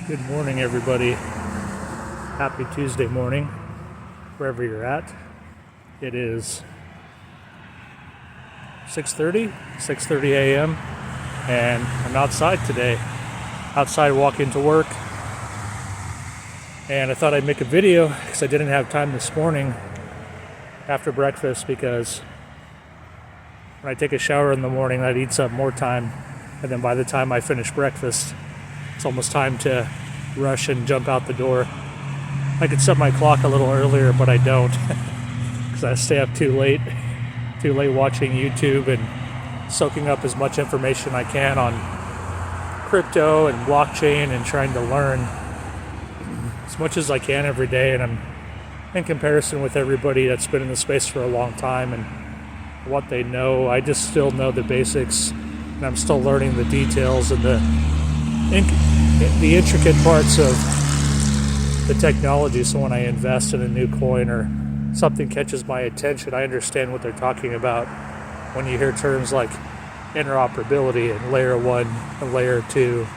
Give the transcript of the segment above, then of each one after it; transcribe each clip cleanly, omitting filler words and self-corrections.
Good morning, everybody. Happy Tuesday morning, wherever you're at. It is 6:30 a.m. and I'm outside today, outside walking to work. And I thought I'd make a video because I didn't have time this morning after breakfast, because when I take a shower in the morning, that eats up more time. And then by the time I finish breakfast, it's almost time to rush and jump out the door. I could set my clock a little earlier, but I don't because I stay up too late watching YouTube and soaking up as much information I can on crypto and blockchain and trying to learn as much as I can every day. And I'm in comparison with everybody that's been in the space for a long time and what they know. I just still know the basics, and I'm still learning the details and the intricate parts of the technology. So when I invest in a new coin or something catches my attention, I understand what they're talking about. When you hear terms like interoperability and layer 1 and layer 2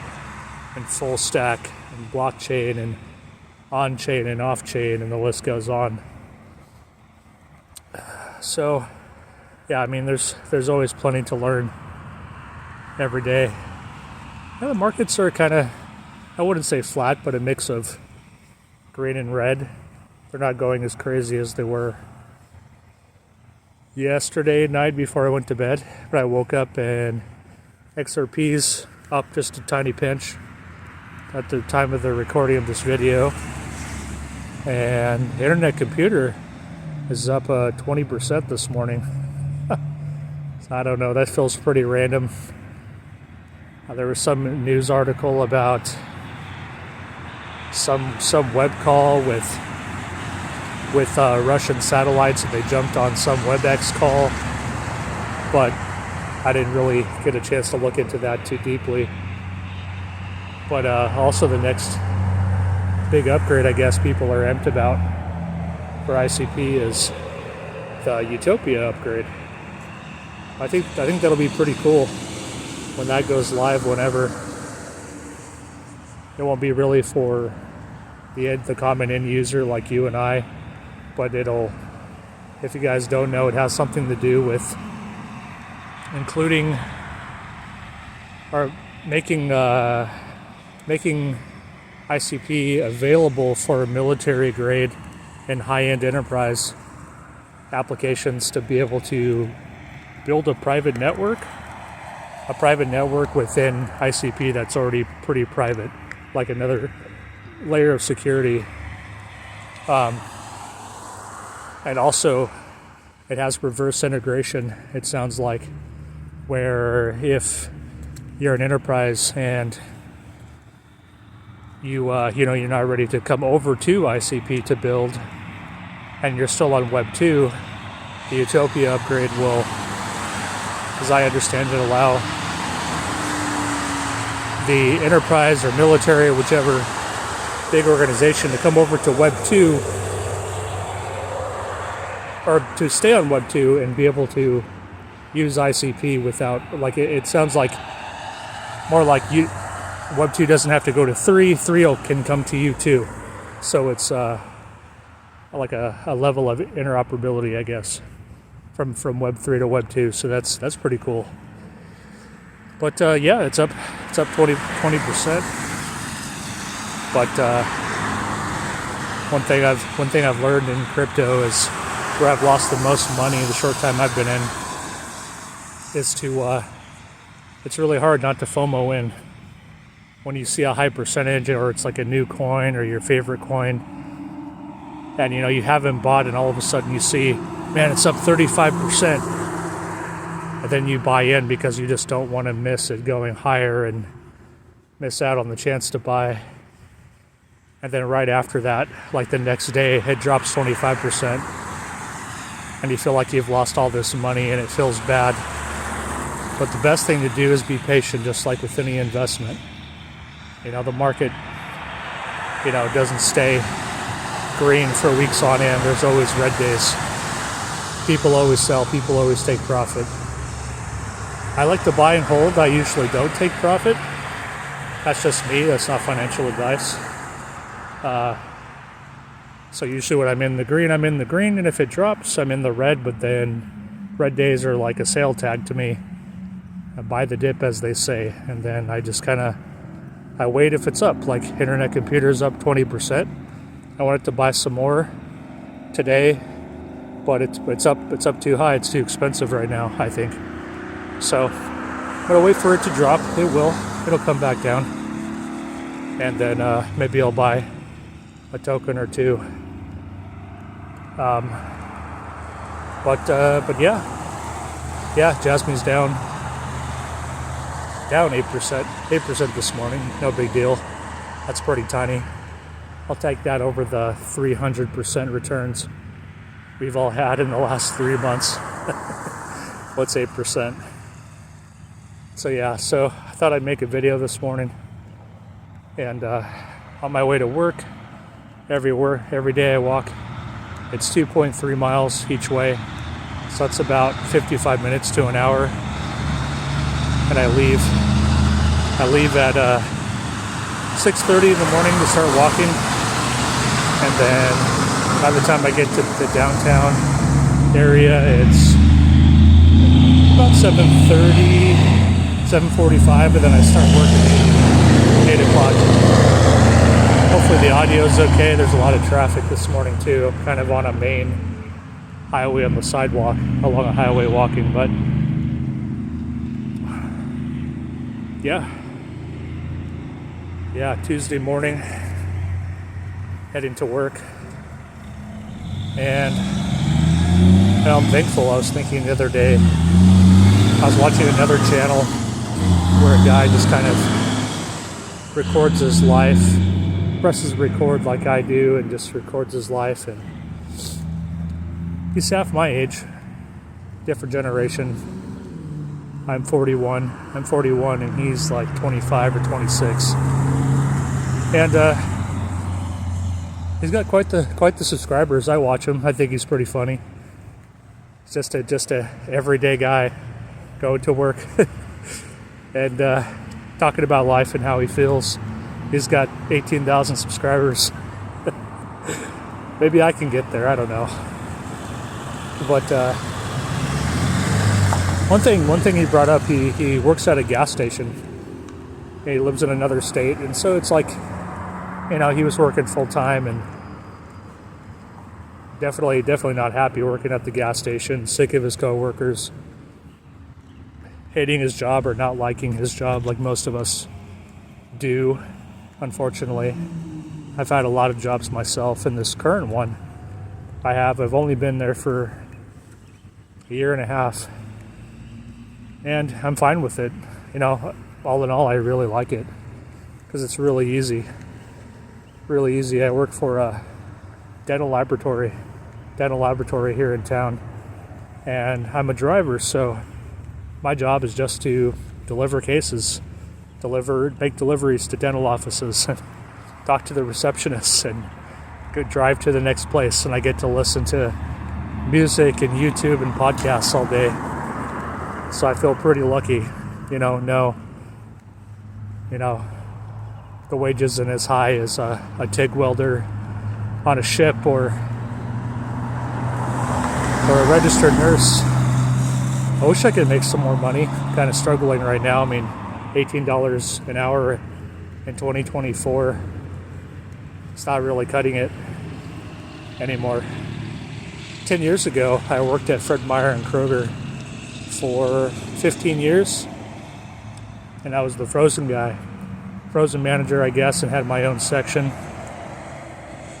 and full stack and blockchain and on-chain and off-chain, and the list goes on. So yeah, I mean, there's always plenty to learn every day. Yeah, the markets are kind of, I wouldn't say flat, but a mix of green and red. They're not going as crazy as they were yesterday night before I went to bed. But I woke up and XRP's up just a tiny pinch at the time of the recording of this video. And Internet Computer is up 20% this morning. So I don't know, that feels pretty random. There was some news article about some web call with Russian satellites, and they jumped on some WebEx call, but I didn't really get a chance to look into that too deeply. But also the next big upgrade I guess people are amped about for ICP is the Utopia upgrade. I think that'll be pretty cool when that goes live, whenever. It won't be really for the common end user like you and I, but it'll, if you guys don't know, it has something to do with including or making ICP available for military grade and high-end enterprise applications to be able to build a private network within ICP that's already pretty private, like another layer of security. And also it has reverse integration, it sounds like, where if you're an enterprise and you're not ready to come over to ICP to build, and you're still on Web 2, the Utopia upgrade will, as I understand it, allow the enterprise or military or whichever big organization to come over to Web 2, or to stay on Web 2 and be able to use ICP without, like, it sounds like more like Web 2 doesn't have to go to 3 can come to you too. So it's like a level of interoperability, I guess, from Web 3 to Web 2. So that's pretty cool. But yeah, it's up 20%. But one thing I've learned in crypto is where I've lost the most money the short time I've been in is to it's really hard not to FOMO in when you see a high percentage, or it's like a new coin or your favorite coin, and you haven't bought, and all of a sudden you see, man, it's up 35%, and then you buy in because you just don't want to miss it going higher and miss out on the chance to buy. And then right after that, like the next day, it drops 25%, and you feel like you've lost all this money, and it feels bad. But the best thing to do is be patient, just like with any investment. The market, doesn't stay green for weeks on end. There's always red days. People always sell. People always take profit. I like to buy and hold. I usually don't take profit. That's just me. That's not financial advice. So usually when I'm in the green, I'm in the green, and if it drops, I'm in the red. But then red days are like a sale tag to me. I buy the dip, as they say, and then I just I wait if it's up. Like Internet Computer's up 20%. I wanted to buy some more today, but it's up too high. It's too expensive right now, I think. So I'm gonna wait for it to drop. It'll come back down, and then maybe I'll buy a token or two. But yeah, Jasmine's down 8% this morning. No big deal. That's pretty tiny. I'll take that over the 300% returns we've all had in the last 3 months. What's 8%? So I thought I'd make a video this morning, and on my way to work, every day I walk. It's 2.3 miles each way, so that's about 55 minutes to an hour. And I leave at 6:30 in the morning to start walking, and then by the time I get to the downtown area, it's about 7:30, 7:45, and then I start working at 8 o'clock. Hopefully the audio is okay. There's a lot of traffic this morning too. I'm kind of on a main highway on the sidewalk, along a highway walking, but yeah, Tuesday morning, heading to work, and I'm thankful. I was thinking the other day, I was watching another channel where a guy just kind of records his life, presses record like I do, and just records his life. And he's half my age, different generation. I'm 41, and he's like 25 or 26. And he's got quite the subscribers. I watch him. I think he's pretty funny. He's just a everyday guy going to work and talking about life and how he feels. He's got 18,000 subscribers. Maybe I can get there. I don't know. But one thing he brought up. He works at a gas station. He lives in another state, and so it's like, he was working full time and definitely not happy working at the gas station. Sick of his coworkers, hating his job or not liking his job, like most of us do. Unfortunately, I've had a lot of jobs myself, and this current one I've only been there for a year and a half, and I'm fine with it. All in all, I really like it because it's really easy. I work for a dental laboratory here in town, and I'm a driver, so my job is just to deliver cases, make deliveries to dental offices, and talk to the receptionists, and go drive to the next place. And I get to listen to music and YouTube and podcasts all day. So I feel pretty lucky. The wages isn't as high as a TIG welder on a ship or a registered nurse. I wish I could make some more money. Kind of struggling right now. I mean, $18 an hour in 2024. It's not really cutting it anymore. 10 years ago, I worked at Fred Meyer and Kroger for 15 years, and I was the frozen manager, I guess, and had my own section,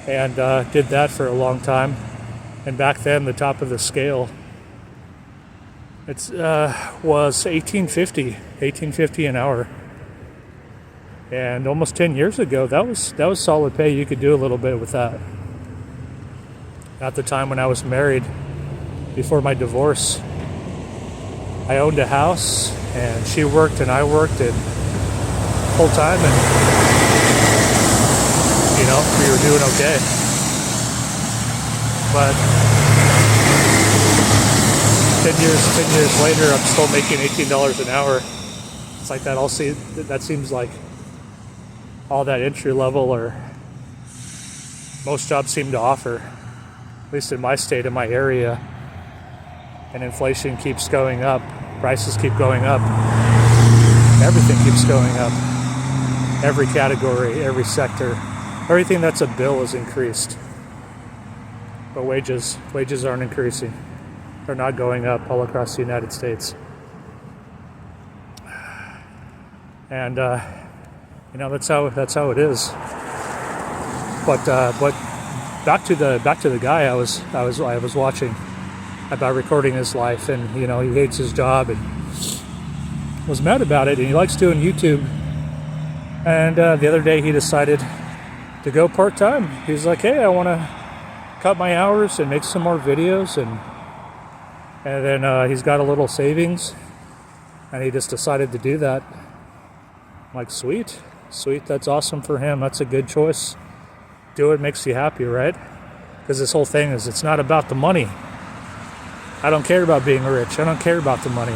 and did that for a long time. And back then, the top of the scale, was $18.50 an hour. And almost 10 years ago, that was solid pay. You could do a little bit with that. At the time when I was married, before my divorce, I owned a house, and she worked and I worked, and full time, and we were doing okay. But 10 years later, I'm still making $18 an hour. It's like that. That seems like all that entry level or most jobs seem to offer, at least in my state, in my area. And inflation keeps going up, prices keep going up, everything keeps going up. Every category, every sector, everything that's a bill is increased. But wages aren't increasing. They're not going up all across the United States. And that's how it is. But back to the guy I was watching about recording his life, and he hates his job and was mad about it, and he likes doing YouTube. And the other day he decided to go part-time. He's like, hey, I want to cut my hours and make some more videos, and then he's got a little savings, and he just decided to do that. I'm like, sweet, that's awesome for him. That's a good choice. Do what makes you happy, right? Because this whole thing is, it's not about the money. I don't care about being rich. I don't care about the money.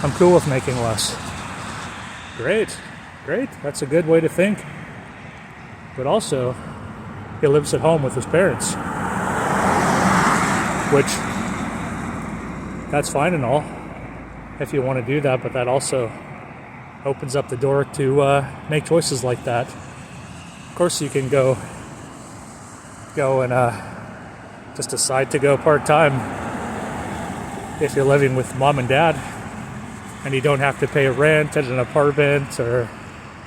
I'm cool with making less. Great. That's a good way to think. But also, he lives at home with his parents, which, that's fine and all if you want to do that, but that also opens up the door to make choices like that. Of course, you can go and just decide to go part-time if you're living with mom and dad, and you don't have to pay rent at an apartment or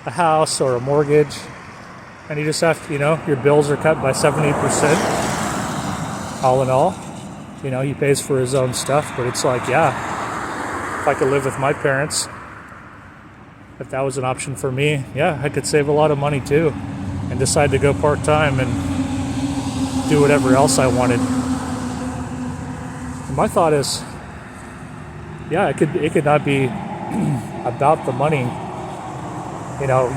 a house or a mortgage, and you just have to, your bills are cut by 70% all in all. He pays for his own stuff, but it's like, yeah, if I could live with my parents, if that was an option for me, yeah, I could save a lot of money too, and decide to go part-time and do whatever else I wanted. And my thought is, yeah, it could not be about the money.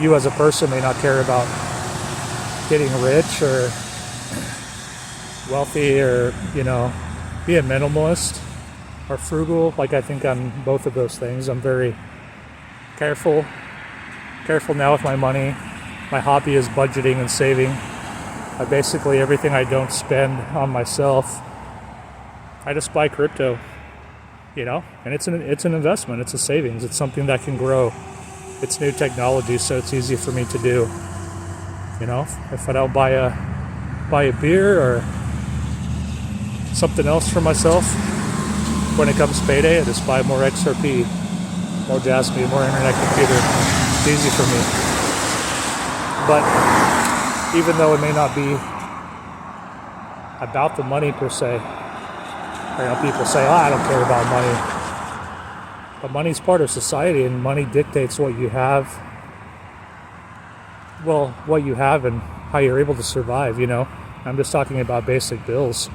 You as a person may not care about getting rich or wealthy, or be a minimalist or frugal. Like, I think I'm both of those things. I'm very careful now with my money. My hobby is budgeting and saving. Basically everything I don't spend on myself, I just buy crypto. And it's an investment. It's a savings. It's something that can grow. It's new technology, so it's easy for me to do. If I don't buy a beer or something else for myself, when it comes payday, I just buy more XRP, more Jasmy, more internet computer. It's easy for me. But even though it may not be about the money per se, people say, I don't care about money. But money's part of society, and money dictates what you have. Well, what you have and how you're able to survive, I'm just talking about basic bills.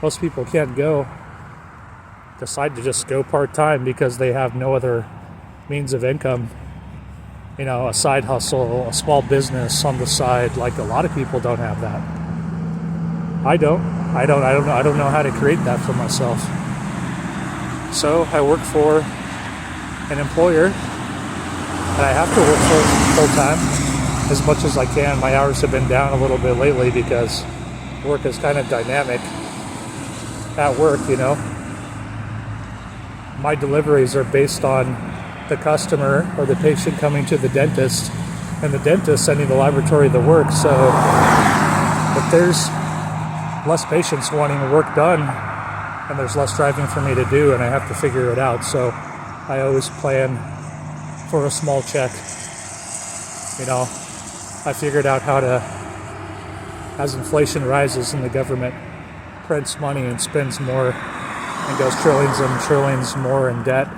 Most people can't decide to just go part-time because they have no other means of income. A side hustle, a small business on the side. Like, a lot of people don't have that. I don't know how to create that for myself. So I work for an employer, and I have to work full time as much as I can. My hours have been down a little bit lately because work is kind of dynamic at work. My deliveries are based on the customer or the patient coming to the dentist, and the dentist sending the laboratory the work. So if there's less patients wanting work done, and there's less driving for me to do, and I have to figure it out. So I always plan for a small check. I figured out how to, as inflation rises and the government prints money and spends more and goes trillions and trillions more in debt,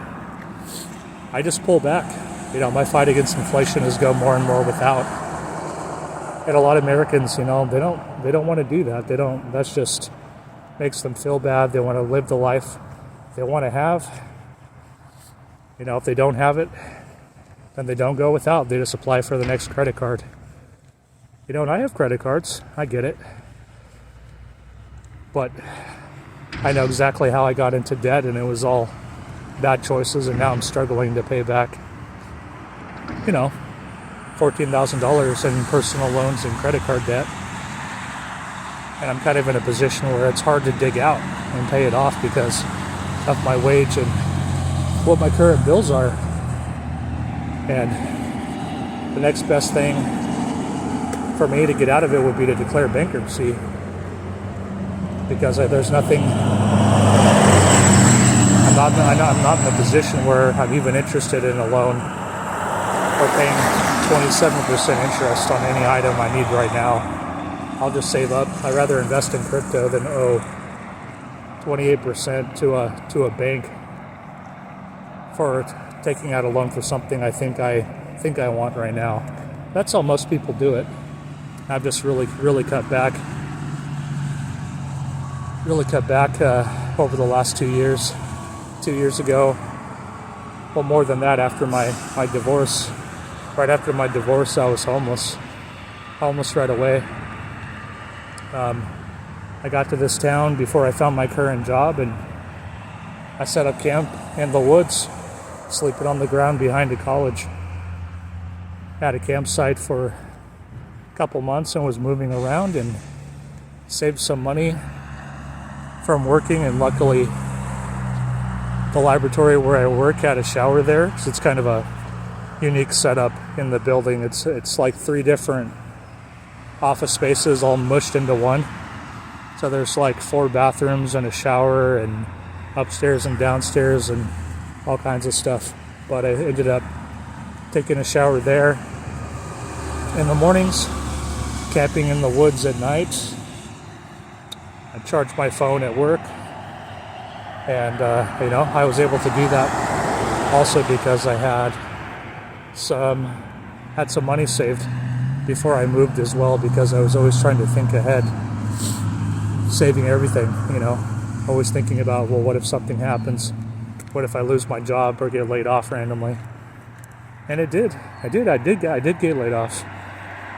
I just pull back. My fight against inflation is go more and more without. And a lot of Americans, they don't want to do that. That's just makes them feel bad. They want to live the life they want to have. If they don't have it, then they don't go without. They just apply for the next credit card. And I have credit cards. I get it. But I know exactly how I got into debt, and it was all bad choices, and now I'm struggling to pay back, $14,000 in personal loans and credit card debt. And I'm kind of in a position where it's hard to dig out and pay it off because of my wage and what my current bills are. And the next best thing for me to get out of it would be to declare bankruptcy, because there's nothing. I'm not in a position where I'm even interested in a loan or paying 27% interest on any item I need right now. I'll just save up. I'd rather invest in crypto than owe 28% to a bank for taking out a loan for something I think I want right now. That's how most people do it. I've just really cut back. Over the last 2 years. 2 years ago, well, more than that, after my divorce. Right after my divorce, I was homeless right away. I got to this town before I found my current job, and I set up camp in the woods, sleeping on the ground behind a college. Had a campsite for a couple months and was moving around and saved some money from working, and luckily the laboratory where I work had a shower there, because it's kind of a unique setup in the building. It's like 3 different office spaces all mushed into one. So there's like 4 bathrooms and a shower and upstairs and downstairs and all kinds of stuff. But I ended up taking a shower there in the mornings, camping in the woods at night. I charged my phone at work, and I was able to do that also because I had some money saved before I moved as well, because I was always trying to think ahead, saving everything, always thinking about, well, what if something happens? What if I lose my job or get laid off randomly? And it did. I did get laid off.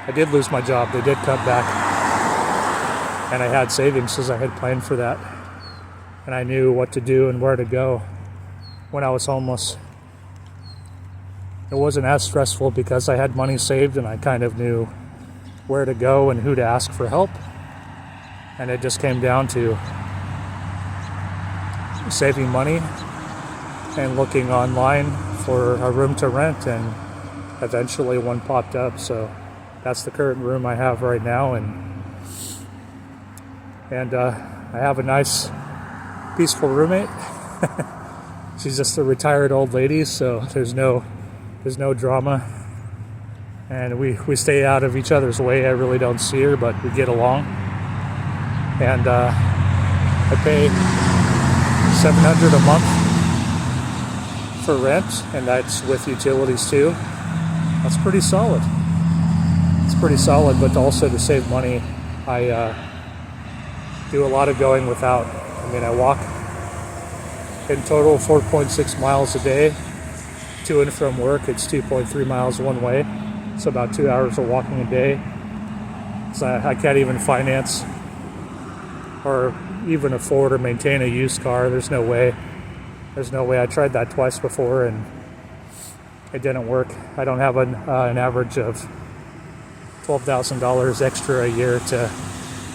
I did lose my job. They did cut back. And I had savings because I had planned for that. And I knew what to do and where to go when I was homeless. It wasn't as stressful because I had money saved and I kind of knew where to go and who to ask for help. And it just came down to saving money and looking online for a room to rent, and eventually one popped up. So that's the current room I have right now, and I have a nice, peaceful roommate. She's just a retired old lady, so there's no drama, and we stay out of each other's way. I really don't see her, but we get along. And I pay $700 a month for rent, and that's with utilities too. That's pretty solid. It's pretty solid, but also to save money, I do a lot of going without. I walk in total 4.6 miles a day to and from work. It's 2.3 miles one way, so about 2 hours of walking a day. So I can't even finance or even afford or maintain a used car. There's no way. I tried that twice before and it didn't work. I don't have an average of $12,000 extra a year to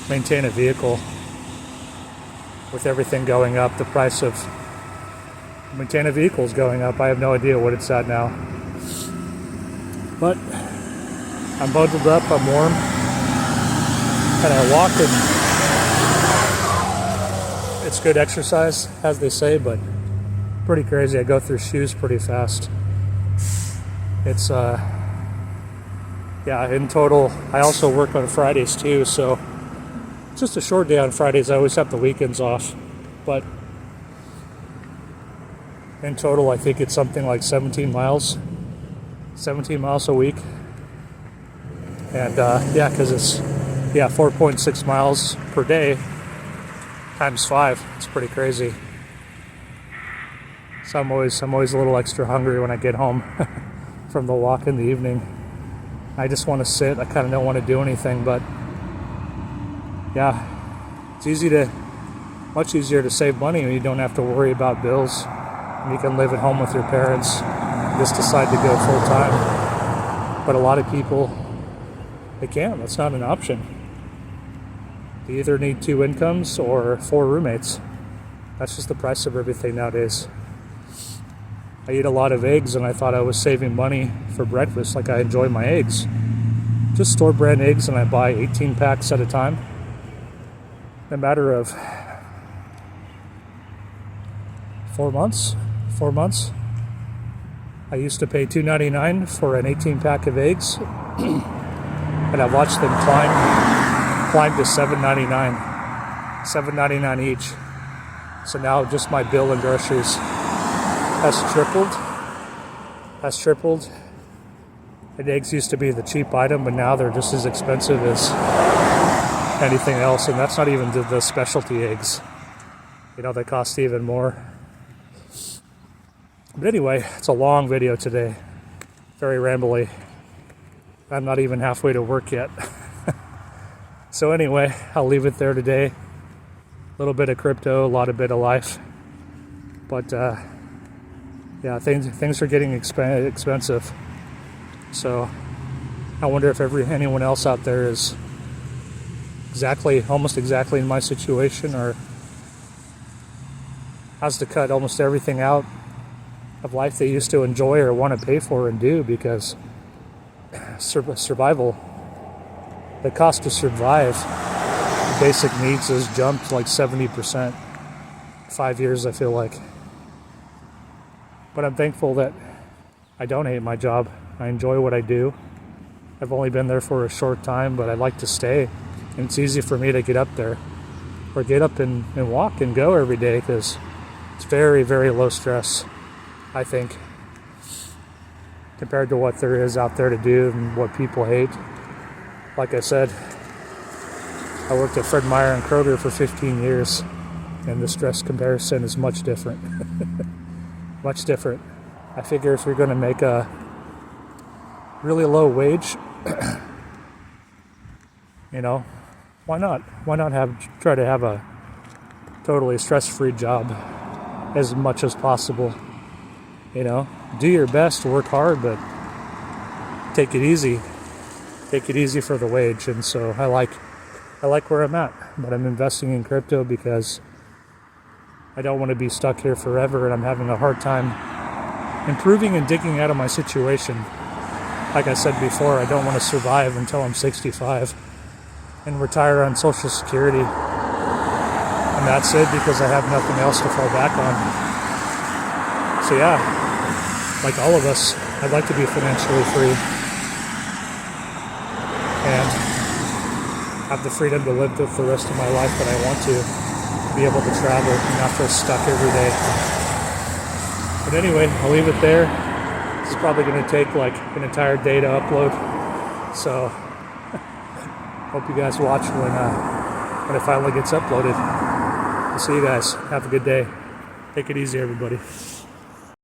maintain a vehicle. With everything going up, the price of maintain a vehicle is going up. I have no idea what it's at now. But I'm bundled up, I'm warm, and I walk, and it's good exercise, as they say, but pretty crazy. I go through shoes pretty fast. It's in total, I also work on Fridays too, so just a short day on Fridays. I always have the weekends off, but in total I think it's something like 17 miles a week. And because it's 4.6 miles per day times 5. It's pretty crazy. So I'm always a little extra hungry when I get home from the walk in the evening. I just want to sit. I kind of don't want to do anything, but it's much easier to save money when you don't have to worry about bills. You can live at home with your parents, just decide to go full time. But a lot of people, they can't. That's not an option. They either need 2 incomes or 4 roommates. That's just the price of everything nowadays. I eat a lot of eggs, and I thought I was saving money for breakfast. Like, I enjoy my eggs. Just store brand eggs, and I buy 18 packs at a time. In a matter of 4 months, I used to pay $2.99 for an 18 pack of eggs, and I've watched them climb to $7.99 each. So now just my bill in groceries has tripled. And eggs used to be the cheap item, but now they're just as expensive as anything else, and that's not even the specialty eggs. They cost even more. But anyway, it's a long video today. Very rambly. I'm not even halfway to work yet. So anyway, I'll leave it there today. A little bit of crypto, a lot of bit of life. But yeah, things are getting expensive. So I wonder if anyone else out there is almost exactly in my situation, or has to cut almost everything out of life they used to enjoy or want to pay for and do, because survival, the cost to survive basic needs has jumped like 70%. 5 years, I feel like. But I'm thankful that I don't hate my job. I enjoy what I do. I've only been there for a short time, but I'd like to stay. And it's easy for me to get up there, or get up and walk and go every day, because it's very, very low stress, I think, compared to what there is out there to do and what people hate. Like I said, I worked at Fred Meyer and Kroger for 15 years, and the stress comparison is much different. Much different. I figure if you're going to make a really low wage, why not? Why not try to have a totally stress-free job as much as possible? Do your best, work hard, but take it easy. Take it easy for the wage. And so I like where I'm at, but I'm investing in crypto because I don't want to be stuck here forever, and I'm having a hard time improving and digging out of my situation. Like I said before, I don't want to survive until I'm 65 and retire on Social Security. And that's it, because I have nothing else to fall back on. So yeah, like all of us, I'd like to be financially free and have the freedom to live the rest of my life that I want to. Be able to travel and not feel stuck every day. But anyway, I'll leave it there. This is probably going to take like an entire day to upload. So hope you guys watch when it finally gets uploaded. I'll see you guys. Have a good day. Take it easy, everybody.